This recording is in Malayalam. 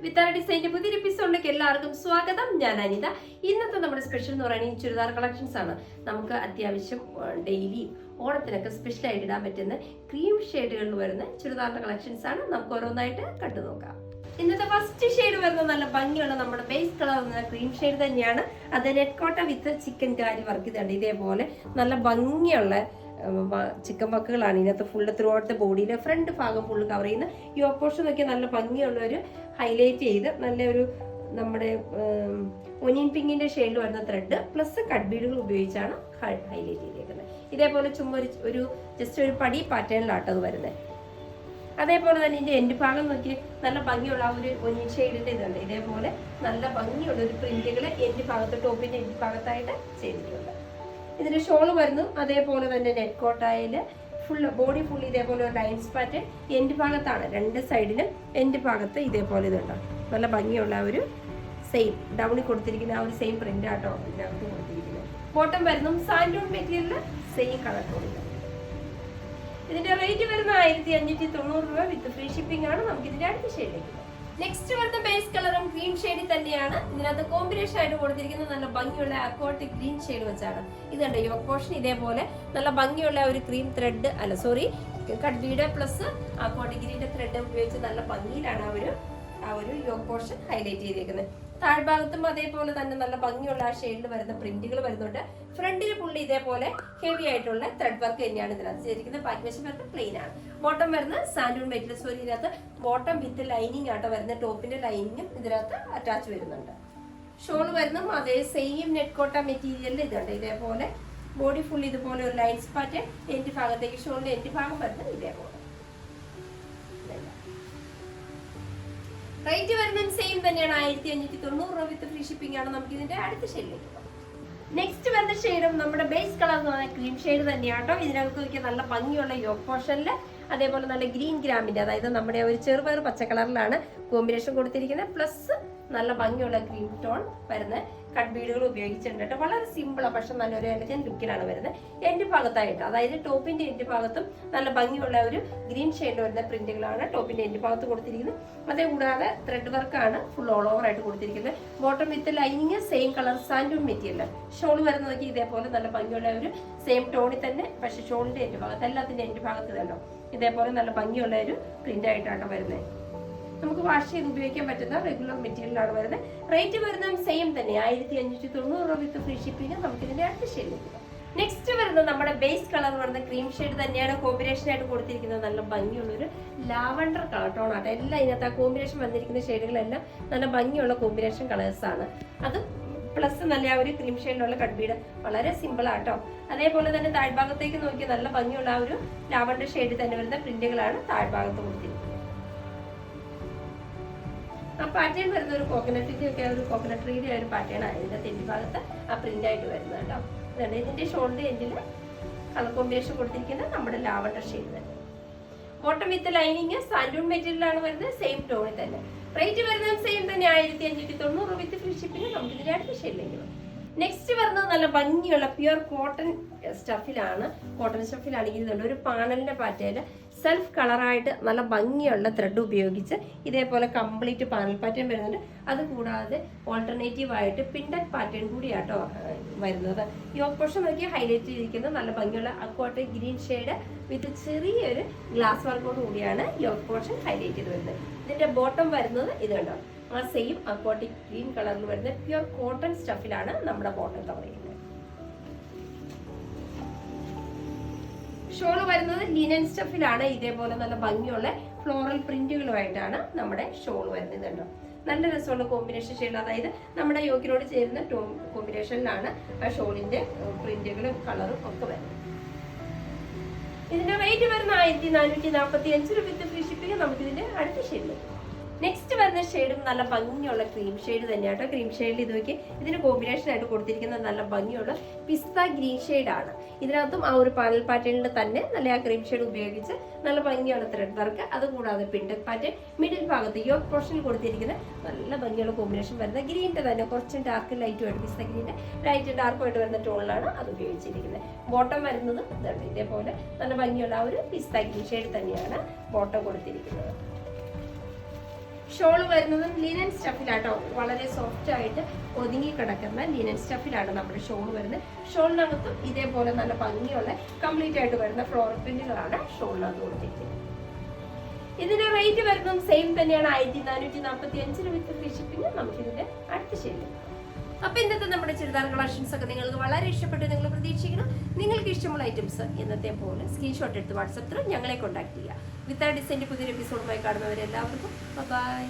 വിത്താര ഡിസൈൻ്റെ പുതിയൊരു എപ്പിസോഡിലേക്ക് എല്ലാവർക്കും സ്വാഗതം. ഞാൻ അനിത. ഇന്നത്തെ നമ്മുടെ സ്പെഷ്യൽ എന്ന് പറയുന്നത് ചുരിദാർ കളക്ഷൻസ് ആണ്. നമുക്ക് അത്യാവശ്യം ഡെയിലി ഓണത്തിനൊക്കെ സ്പെഷ്യലായിട്ട് ഇടാൻ പറ്റുന്ന ക്രീം ഷെയ്ഡുകളിൽ വരുന്ന ചുരിദാറിന്റെ കളക്ഷൻസ് ആണ്. നമുക്ക് ഓരോന്നായിട്ട് കണ്ടു നോക്കാം. ഇന്നത്തെ ഫസ്റ്റ് ഷെയ്ഡ് വരുന്നത് നല്ല ഭംഗിയുള്ള നമ്മുടെ ബേസ് കളർ എന്ന ക്രീം ഷെയ്ഡ് തന്നെയാണ്. അത് നെറ്റ് കോട്ട വിത്ത് ചിക്കൻ കാരി വർക്ക് ഇതുണ്ട്. ഇതേപോലെ നല്ല ഭംഗിയുള്ള ചിക്കൻ വർക്കുകളാണ് ഇതിനകത്ത് ഫുള്ള് ത്രൂ ഔട്ട് ദ ബോഡിയിലെ ഫ്രണ്ട് ഭാഗം ഫുള്ള് കവർ ചെയ്യുന്ന ഈ ഓപ്പോഷൻ നോക്കി നല്ല ഭംഗിയുള്ള ഒരു ഹൈലൈറ്റ് ചെയ്ത് നല്ലൊരു നമ്മുടെ ഒനിയൻ പിങ്കിന്റെ ഷെയ്ഡിൽ വരുന്ന ത്രെഡ് പ്ലസ് കട്ട് ബീഡുകൾ ഉപയോഗിച്ചാണ് ഹൈലൈറ്റ് ചെയ്തേക്കുന്നത്. ഇതേപോലെ ചുമ്മാ ഒരു ജസ്റ്റ് ഒരു പടി പാറ്റേണിലാട്ടോ അത് വരുന്നത്. അതേപോലെ തന്നെ ഇതിന്റെ എൻഡ് ഭാഗം നോക്കി നല്ല ഭംഗിയുള്ള ആ ഒരു ഒനിയൻ ഷെയ്ഡിന്റെ ഇതുണ്ട്. ഇതേപോലെ നല്ല ഭംഗിയുള്ള ഒരു പ്രിന്റുകൾ എൻഡ് ഭാഗത്ത് ടോപ്പിന്റെ എൻഡ് ഭാഗത്തായിട്ട് ചെയ്തിട്ടുണ്ട്. ഇതിന്റെ ഷോള് വരുന്നു അതേപോലെ തന്നെ നെറ്റ് കോട്ടായില് ഫുള്ള് ബോഡി ഫുൾ ഇതേപോലെ ഒരു ലൈൻസ് പാറ്റേൺ എൻഡ് ഭാഗത്താണ്. രണ്ട് സൈഡിലും എൻഡ് ഭാഗത്ത് ഇതേപോലെ ഇതുണ്ടോ നല്ല ഭംഗിയുള്ള ഒരു സെയിം ഡൗണിൽ കൊടുത്തിരിക്കുന്ന ആ ഒരു സെയിം പ്രിന്റ് ആട്ടോ ഇതിനകത്ത് കൊടുത്തിരിക്കുന്നത്. ബോട്ടം വരുന്നു സാൻഡൂൺ മെറ്റീരിയലില് സെയിം കളർ കൊടുക്കുന്നത്. ഇതിന്റെ റേറ്റ് വരുന്ന 1590 രൂപ വിത്ത് ഫ്രീ ഷിപ്പിംഗ് ആണ്. നമുക്ക് ഇതിന്റെ അടുത്ത ഷെയ്ഡിലേക്ക്. നെക്സ്റ്റ് വരുന്ന ബേസ് കളറും ക്രീം ഷെയ്ഡിൽ തന്നെയാണ്. ഇതിനകത്ത് കോമ്പിനേഷൻ ആയിട്ട് കൊടുത്തിരിക്കുന്നത് നല്ല ഭംഗിയുള്ള അക്വാട്ടിക് ഗ്രീൻ ഷെയ്ഡ് വെച്ചാണ്. ഇതുണ്ട് യോക്ക് പോർഷൻ ഇതേപോലെ നല്ല ഭംഗിയുള്ള ഒരു cream thread cut bead plus aquatic ഗ്രീന്റെ ത്രെഡ് ഉപയോഗിച്ച് നല്ല ഭംഗിയിലാണ് ആ ഒരു യോക്ക് പോർഷൻ ഹൈലൈറ്റ് ചെയ്തേക്കുന്നത്. താഴ്ഭാഗത്തും അതേപോലെ തന്നെ നല്ല ഭംഗിയുള്ള ആ ഷെയ്ഡിൽ വരുന്ന പ്രിന്റുകൾ വരുന്നുണ്ട്. ഫ്രണ്ടിൽ പുള്ളി ഇതേപോലെ ഹെവി ആയിട്ടുള്ള ത്രെഡ് വർക്ക് തന്നെയാണ് ഇതിനകത്ത് ചെയ്തിരിക്കുന്നത്. ബാക്ക് വശം വരുന്നത് പ്ലെയിൻ ആണ്. ബോട്ടം വരുന്ന സാൻഡൂൺ മെറ്റീരിയൽ സോറി ഇതിനകത്ത് ബോട്ടം വിത്ത് ലൈനിങ് ആട്ടോ വരുന്ന ടോപ്പിന്റെ ലൈനിങ്ങും ഇതിനകത്ത് അറ്റാച്ച് വരുന്നുണ്ട്. ഷോൾ വരുന്നതും അതേ സെയിം നെറ്റ് കോട്ട മെറ്റീരിയലിൽ ഇതുണ്ട്. ഇതേപോലെ ബോഡി ഫുൾ ഇതുപോലെ ഒരു ലൈൻസ് പാറ്റേൺ എൻഡ് ഭാഗത്തേക്ക് ഷോളിന്റെ എൻഡ് ഭാഗം വരുന്നത് ഇതേപോലെ. റേറ്റ് വരുന്നത് സെയിം തന്നെയാണ് 1590 രൂപ വിത്ത് ഫ്രീ ഷിപ്പിംഗ് ആണ്. നമുക്ക് ഇതിന്റെ അടുത്ത ഷെയ്ഡിലേക്ക് പോകാം. നെക്സ്റ്റ് വരുന്ന ഷെയ്ഡും നമ്മുടെ ബേസ് കളർ എന്ന് പറയുന്ന ക്രീം ഷെയ്ഡ് തന്നെയാട്ടോ. ഇതിനകത്ത് നോക്കിയാൽ നല്ല ഭംഗിയുള്ള യോക്ക് പോർഷനിൽ അതേപോലെ നല്ല ഗ്രീൻ ഗ്രാമിന്റെ അതായത് നമ്മുടെ ഒരു ചെറുപയർ പച്ച കളറിലാണ് കോമ്പിനേഷൻ കൊടുത്തിരിക്കുന്നത്. പ്ലസ് നല്ല ഭംഗിയുള്ള ക്രീം ടോൺ വരുന്ന കട്ട് ബീഡുകൾ ഉപയോഗിച്ചിട്ടുണ്ട്. വളരെ സിമ്പിളാണ് പക്ഷെ നല്ലൊരു എലഗന്റ് ലുക്കിലാണ് വരുന്നത്. എൻഡ് ഭാഗത്തായിട്ട് അതായത് ടോപ്പിന്റെ എൻഡ് ഭാഗത്തും നല്ല ഭംഗിയുള്ള ഒരു ഗ്രീൻ ഷെയ്ഡ് വരുന്ന പ്രിന്റുകളാണ് ടോപ്പിന്റെ എൻഡ് ഭാഗത്ത് കൊടുത്തിരിക്കുന്നത്. അതേ കൂടാതെ ത്രെഡ് വർക്കാണ് ഫുൾ ഓൾ ഓവർ ആയിട്ട് കൊടുത്തിരിക്കുന്നത്. Bottom with lining same colour സാൻഡൂൺ മെറ്റീരിയൽ. ഷോൾ വരുന്നതൊക്കെ ഇതേപോലെ നല്ല ഭംഗിയുള്ള ഒരു സെയിം ടോണിൽ തന്നെ പക്ഷെ ഷോളിന്റെ എൻഡ് ഭാഗത്ത് എല്ലാത്തിന്റെ എൻഡ് ഭാഗത്ത് കണ്ടോ ഇതേപോലെ നല്ല ഭംഗിയുള്ള ഒരു പ്രിന്റ് ആയിട്ടാണ് വരുന്നത്. നമുക്ക് വാഷ് ചെയ്ത് ഉപയോഗിക്കാൻ പറ്റുന്ന റെഗുലർ മെറ്റീരിയലാണ് വരുന്നത്. റേറ്റ് വരുന്നത് സെയിം തന്നെ 1590 രൂപ വിത്ത് ഫ്രീ ഷിപ്പിംഗ്. നമുക്ക് ഇതിന്റെ അടുത്ത ഷെയ്ഡിലേക്ക് പോകാം. നെക്സ്റ്റ് വരുന്നത് നമ്മുടെ ബേസ് കളർ വരുന്ന ക്രീം ഷെയ്ഡ് തന്നെയാണ്. കോമ്പിനേഷൻ ആയിട്ട് കൊടുത്തിരിക്കുന്നത് നല്ല ഭംഗിയുള്ള ഒരു ലാവണ്ടർ കളർ ടോൺ ആട്ടോ. എല്ലാം ഇതിനകത്ത് ആ കോമ്പിനേഷൻ വന്നിരിക്കുന്ന ഷെയ്ഡുകളെല്ലാം നല്ല ഭംഗിയുള്ള കോമ്പിനേഷൻ കളേഴ്സ് ആണ്. അത് പ്ലസ് നല്ല ആ ഒരു ക്രീം ഷെയ്ഡിലുള്ള കട്ട് ബീഡ് വളരെ സിമ്പിൾ ആട്ടോ. അതേപോലെ തന്നെ താഴ്ഭാഗത്തേക്ക് നോക്കിയാൽ നല്ല ഭംഗിയുള്ള ആ ഒരു ലാവണ്ടർ ഷെയ്ഡ് തന്നെ വരുന്ന പ്രിന്റുകളാണ് താഴ്ഭാഗത്ത് കൊടുത്തിരിക്കുന്നത്. ആ പാറ്റേൺ വരുന്ന ഒരു കോക്കനട്ടിന്റെ ഒക്കെ ഒരു കോക്കനട്ട് ട്രീയുടെ ഒരു പാറ്റേൺ ആണ് ഇതിന്റെ തെന്നി ഭാഗത്ത് ആ പ്രിന്റ് ആയിട്ട് വരുന്നത് കേട്ടോ. ഇതാണ് ഇതിന്റെ ഷോളിന്റെ എൻഡിൽ കളർ കോമ്പിനേഷൻ കൊടുത്തിരിക്കുന്നത് നമ്മുടെ ലാവണ്ടർ ഷെയ്ഡ് തന്നെ. ബോട്ടം വിത്ത് ലൈനിങ് സാൻഡൂൺ മെറ്റീരിയലാണ് വരുന്നത് സെയിം ടോണിൽ തന്നെ. റേറ്റ് വരുന്നത് സെയിം തന്നെ 1590 വിത്ത് ഫ്രീ ഷിപ്പിംഗ്. നമുക്ക് ഇതിന്റെ അടുത്ത ഷെയ്ഡിലേക്ക് പോകാം. നെക്സ്റ്റ് വരുന്നത് നല്ല ഭംഗിയുള്ള പ്യുർ കോട്ടൺ സ്റ്റഫിലാണ്. കോട്ടൺ സ്റ്റഫിലാണെങ്കിൽ ഇതുണ്ട് ഒരു പാനലിന്റെ പാറ്റേൺ സെൽഫ് കളറായിട്ട് നല്ല ഭംഗിയുള്ള ത്രെഡ് ഉപയോഗിച്ച് ഇതേപോലെ കംപ്ലീറ്റ് പാനൽ പാറ്റേൺ വരുന്നുണ്ട്. അതുകൂടാതെ ഓൾട്ടർനേറ്റീവ് ആയിട്ട് പിൻഡന്റ് പാറ്റേൺ കൂടിയാട്ടോ വരുന്നത്. ഈ ഓപ്പോഷൻ നോക്കി ഹൈലൈറ്റ് ചെയ്തിരിക്കുന്നത് നല്ല ഭംഗിയുള്ള അക്വാട്ടിക് ഗ്രീൻ ഷെയ്ഡ് വിത്ത് ചെറിയൊരു ഗ്ലാസ് വർക്കോട് കൂടിയാണ് ഈ ഓപ്പോഷൻ ഹൈലൈറ്റ് ചെയ്ത് വരുന്നത്. ഇതിന്റെ ബോട്ടം വരുന്നത് ഇതുണ്ടോ ആ സെയിം അക്വാട്ടിക് ഗ്രീൻ കളറിൽ വരുന്ന പ്യുർ കോട്ടൺ സ്റ്റഫിലാണ് നമ്മുടെ ബോട്ടം കവർ ചെയ്യുന്നത്. ഷോൾ വരുന്നത് ലിനൻ സ്റ്റഫിലാണ്. ഇതേപോലെ നല്ല ഭംഗിയുള്ള ഫ്ലോറൽ പ്രിന്റുകളുമായിട്ടാണ് നമ്മുടെ ഷോൾ വരുന്നത്. കണ്ടോ നല്ല രസമുള്ള കോമ്പിനേഷൻ ഷെയ്ഡ് അതായത് നമ്മുടെ യോക്കിനോട് ചേരുന്ന കോമ്പിനേഷനിലാണ് ആ ഷോളിന്റെ പ്രിന്റുകളും കളറും ഒക്കെ വരുന്നത്. ഇതിന്റെ റേറ്റ് വരുന്ന 1445 രൂപ വിത്ത് ഫ്രീ ഷിപ്പിംഗ്. നമുക്ക് ഇതിന്റെ അടുത്ത ഷെയ്ഡിലേക്ക്. നെക്സ്റ്റ് വരുന്ന ഷെയ്ഡും നല്ല ഭംഗിയുള്ള ക്രീം ഷെയ്ഡ് തന്നെയാട്ടോ. ക്രീം ഷെയ്ഡിൽ ഇത് നോക്കി ഇതിന് കോമ്പിനേഷൻ ആയിട്ട് കൊടുത്തിരിക്കുന്നത് നല്ല ഭംഗിയുള്ള പിസ്ത ഗ്രീൻ ഷെയ്ഡ് ആണ്. ഇതിനകത്തും ആ ഒരു പാനൽ പാറ്റേണിൽ തന്നെ നല്ല ആ ക്രീം ഷെയ്ഡ് ഉപയോഗിച്ച് നല്ല ഭംഗിയുള്ള ത്രെഡ് വർക്ക് അതുകൂടാതെ പിൻഡന്റ് പാറ്റേൺ മിഡിൽ ഭാഗത്ത് യോക്ക് പോർഷനിൽ കൊടുത്തിരിക്കുന്ന നല്ല ഭംഗിയുള്ള കോമ്പിനേഷൻ വരുന്ന ഗ്രീനിന്റെ തന്നെ കുറച്ചും ഡാർക്ക് ലൈറ്റുമായിട്ട് പിസ്ത ഗ്രീന്റെ ലൈറ്റ് ഡാർക്കുമായിട്ട് വരുന്ന ടോണിലാണ് അത് ഉപയോഗിച്ചിരിക്കുന്നത്. ബോട്ടം വരുന്നത് ഇതേപോലെ നല്ല ഭംഗിയുള്ള ആ ഒരു പിസ്ത ഗ്രീൻ ഷെയ്ഡ് തന്നെയാണ് ബോട്ടം കൊടുത്തിരിക്കുന്നത്. ഷോൾ വരുന്നതും ലിനൻ സ്റ്റഫിലാട്ടോ, വളരെ സോഫ്റ്റ് ആയിട്ട് ഒതുങ്ങി കിടക്കുന്ന ലിനൻ സ്റ്റഫിലാണ് നമ്മുടെ ഷോൾ വരുന്നത്. ഷോളിനകത്തും ഇതേപോലെ നല്ല ഭംഗിയുള്ള കംപ്ലീറ്റ് ആയിട്ട് വരുന്ന ഫ്ലോറൽ പ്രിന്റുകളാണ് ഷോളിനകത്ത് കൊടുത്തിരിക്കുന്നത്. ഇതിന്റെ റേറ്റ് വരുന്നതും സെയിം തന്നെയാണ്, 1445 വിത്ത് ഫ്രീ ഷിപ്പിംഗ്. നമുക്കിതിന്റെ അടുത്ത ശരി. അപ്പൊ ഇന്നത്തെ നമ്മുടെ ചുരിദാർ കളക്ഷൻസ് ഒക്കെ നിങ്ങൾക്ക് വളരെ ഇഷ്ടപ്പെട്ട് നിങ്ങൾ പ്രതീക്ഷിക്കണം. നിങ്ങൾക്ക് ഇഷ്ടമുള്ള ഐറ്റംസ് ഇന്നത്തെ പോലെ സ്ക്രീൻഷോട്ട് എടുത്ത് വാട്സപ്പ് ത്രൂ ഞങ്ങളെ കോൺടാക്ട് ചെയ്യുക. വിത്ത് ആ ഡിസൈൻ്റെ പുതിയൊരു എപ്പിസോഡുമായി കാണുന്നവരെല്ലാവർക്കും ബൈ.